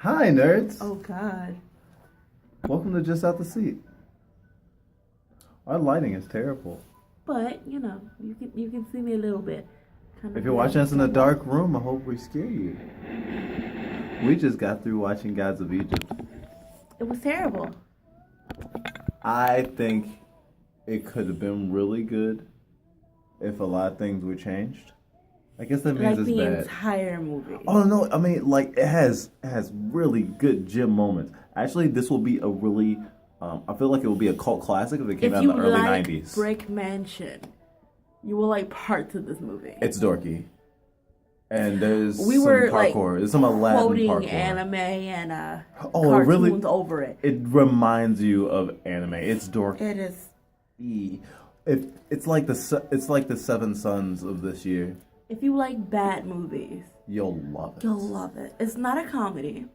Hi, nerds. Oh God. Welcome to Just Out the Seat. Our lighting is terrible. But you can see me a little bit. Kind If of you're watching us in a dark room, I hope we scare you. We just got through watching Gods of Egypt. It was terrible. I think it could have been really good if a lot of things were changed. I guess that means Like it's the bad. entire movie. Oh no, I mean like it has really good gym moments. Actually, this will be a really I feel like it will be a cult classic if it came If out you in the early like 90s. Brick Mansion, you will like parts of this movie. It's dorky. And there's We some were parkour. like there's some Aladdin quoting parkour. anime and Oh, cartoons really? over it. It reminds you of anime. It's dorky. It is. It's like the Seven Sons of this year. If you like bad movies, You'll love it. you'll love it. It's not a comedy,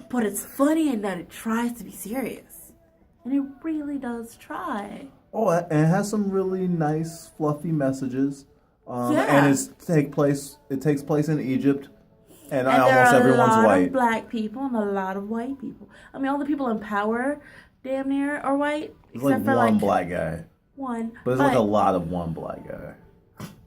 but it's funny in that it tries to be serious, and it really does try. Oh, and it has some really nice, fluffy messages. Yeah. And it takes place in Egypt, and, And there almost are a everyone's lot white. of black people and a lot of white people. I mean, all the people in power, damn near, are white, There's like except for one like black guy, one. but there's like a lot of one black guy.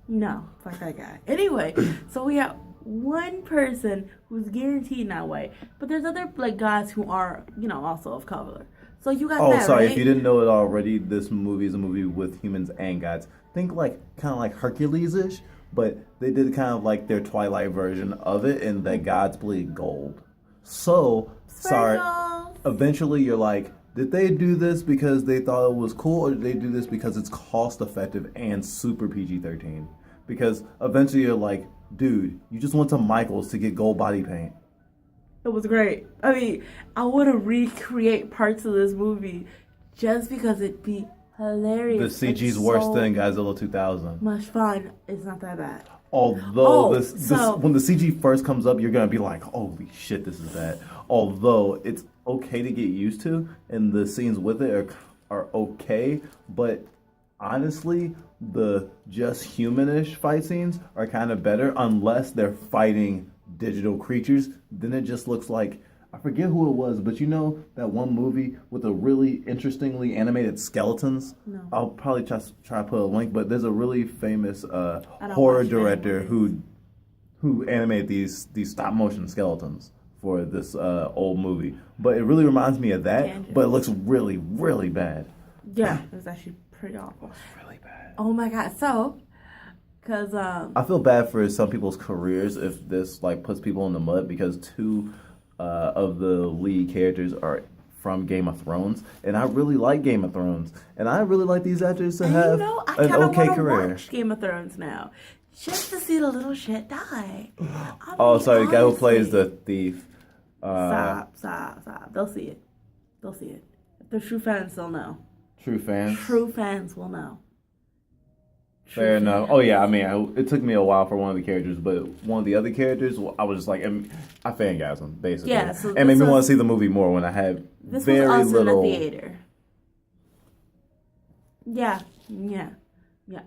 No, fuck that guy. Anyway, so we have one person who's guaranteed not white, but there's other like guys who are, also of color. So you got Oh, that, sorry, right? if you didn't know it already, this movie is a movie with humans and gods. Think kind of like Hercules-ish, but they did kind of like their Twilight version of it, and the gods bleed gold. So, sorry, Sprinkles. eventually you're like, did they do this because they thought it was cool, or did they do this because it's cost effective and super PG-13? Because eventually you're like, dude, you just went to Michael's to get gold body paint. It was great. I mean, I want to recreate parts of this movie just because it'd be hilarious. The CG's It's worse so than Godzilla 2000. much fun. It's not that bad. Although Oh, so- when the CG first comes up, you're gonna be like, "Holy shit, this is bad." Although it's okay to get used to, and the scenes with it are okay, but honestly, the just humanish fight scenes are kind of better unless they're fighting digital creatures. Then it just looks like, I forget who it was, but you know that one movie with a really interestingly animated skeletons? No. I'll probably try to put a link, but there's a really famous don't horror watch director movies. who animated these stop motion skeletons for this old movie. But it really reminds me of that, Tangent. but it looks really, really bad. Yeah, it was actually pretty awful. Really bad. Oh my god. So, because I feel bad for some people's careers if this like puts people in the mud, because two of the lead characters are from Game of Thrones, and I really like Game of Thrones, and I really like these actors to and have I an kind of okay want to career. watch Game of Thrones now, just to see the little shit die. I Oh, mean, sorry, the guy who plays honestly. the thief. Stop. They'll see it. They'll see it. If they're true fans, they'll know. True fans. True fans will know. True Fair fans. enough. Oh yeah, I mean, it took me a while for one of the characters, but one of the other characters, I was just like, I fangasmed basically, Yeah, so and made this me want was- to see the movie more when I had This very was us little. in the theater. Yeah.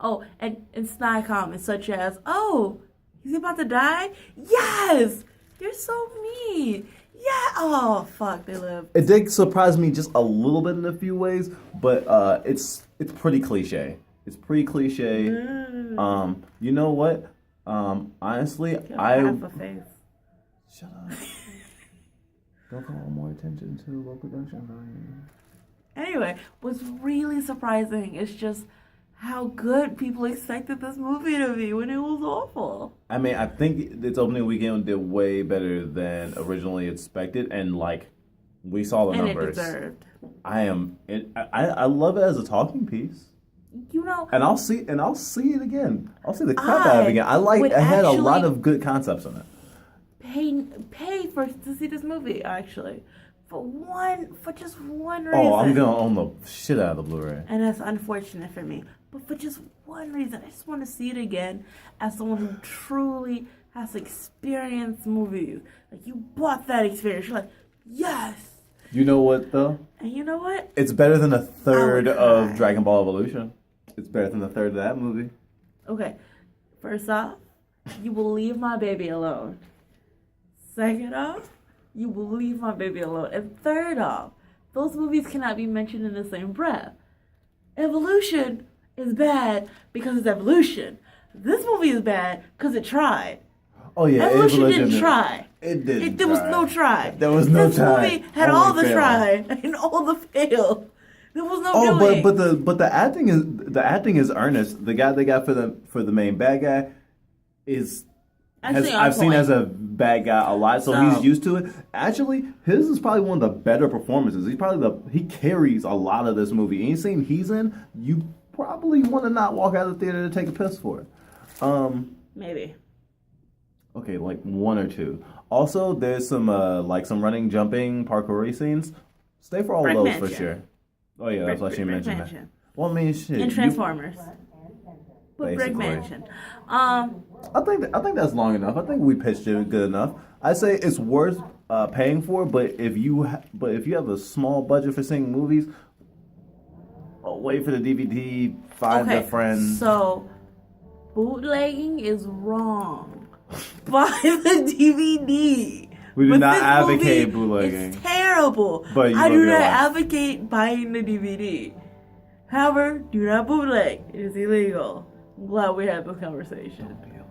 Oh, and snide comments such as, "Oh, he's about to die." Yes, you're so mean. Yeah. Oh, fuck. They live. It did surprise me just a little bit in a few ways, but it's pretty cliche. It's pretty cliche. You know what? Honestly, You have a face. shut up. Don't call more attention to low production value. Anyway, what's really surprising is just how good people expected this movie to be when it was awful. I mean, I think its opening weekend did way better than originally expected, and like we saw the And it numbers. deserved. I love it as a talking piece, and I'll see it again. I'll see the crap out of it again. would It had a lot actually- of good concepts in it. Pay to see this movie actually for just one reason. Oh, I'm gonna own the shit out of the Blu-ray. And that's unfortunate for me, but for just one reason, I just want to see it again as someone who truly has experienced movies. Like, you bought that experience. You're like, yes. You know what though? And you know what? It's better than a third I would of cry. Dragon Ball Evolution. It's better than a third of that movie. Okay, first off, you will leave my baby alone. Second off, you will leave my baby alone. And third off, those movies cannot be mentioned in the same breath. Evolution is bad because it's evolution. This movie is bad because it tried. Oh yeah, Evolution didn't try. It didn't. There was no try. There was no this try. This movie had Only all the fail. try and all the fail. There was no doing. but the acting is earnest. The guy they got for the main bad guy is I've seen as a bad guy a lot, so he's used to it. Actually, his is probably one of the better performances. He carries a lot of this movie. Any scene he's in, you probably want to not walk out of the theater to take a piss for it. Maybe. Okay, like one or two. Also, there's some some running, jumping, parkour scenes. Stay for all Brick those Mansion. for sure. Oh yeah, that's why she mentioned that. Mansion. Well, I mean, shit. And Transformers. But Brick Basically. Mansion. I think that's long enough. I think we pitched it good enough. I say it's worth paying for, but if you have a small budget for seeing movies, wait for the DVD. Find a friend. So bootlegging is wrong. Buy the DVD. We do But not this advocate movie bootlegging. It's terrible. But you I live do your not life. advocate buying the DVD. However, do not bootleg. It is illegal. I'm glad we had this conversation. Be illegal.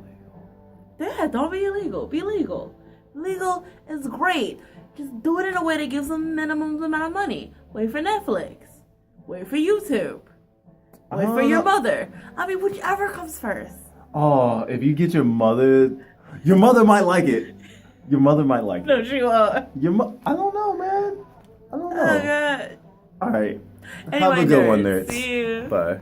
Yeah, don't be illegal. Be legal. Legal is great. Just do it in a way that gives them minimum amount of money. Wait for Netflix. Wait for YouTube. Wait for your mother. I mean, whichever comes first. Oh, if you get your mother might like it. Your mother might like it. No, she won't. I don't know, man. I don't know. Oh, God. All right. Have Anyway, a good one, nerds. nerds. See you. Bye.